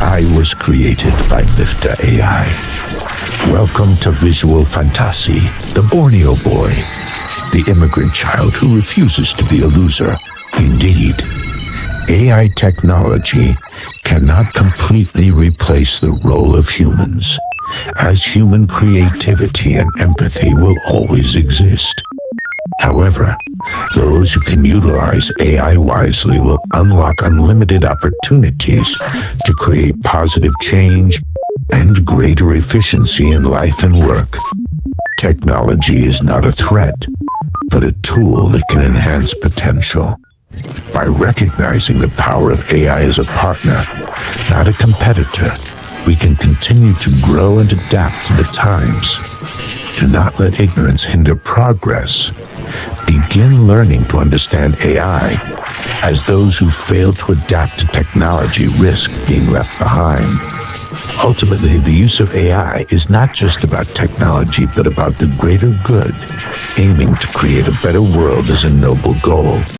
I was created by Mifta Ai. Welcome to Visual Fantasi, the Borneo boy, the immigrant child who refuses to be a loser. Indeed, AI technology cannot completely replace the role of humans, as human creativity and empathy will always exist. However, those who can utilize AI wisely will unlock unlimited opportunities to create positive change and greater efficiency in life and work. Technology is not a threat, but a tool that can enhance potential. By recognizing the power of AI as a partner, not a competitor, we can continue to grow and adapt to the times. Do not let ignorance hinder progress. Begin learning to understand AI, as those who fail to adapt to technology risk being left behind. Ultimately, the use of AI is not just about technology, but about the greater good. Aiming to create a better world is a noble goal.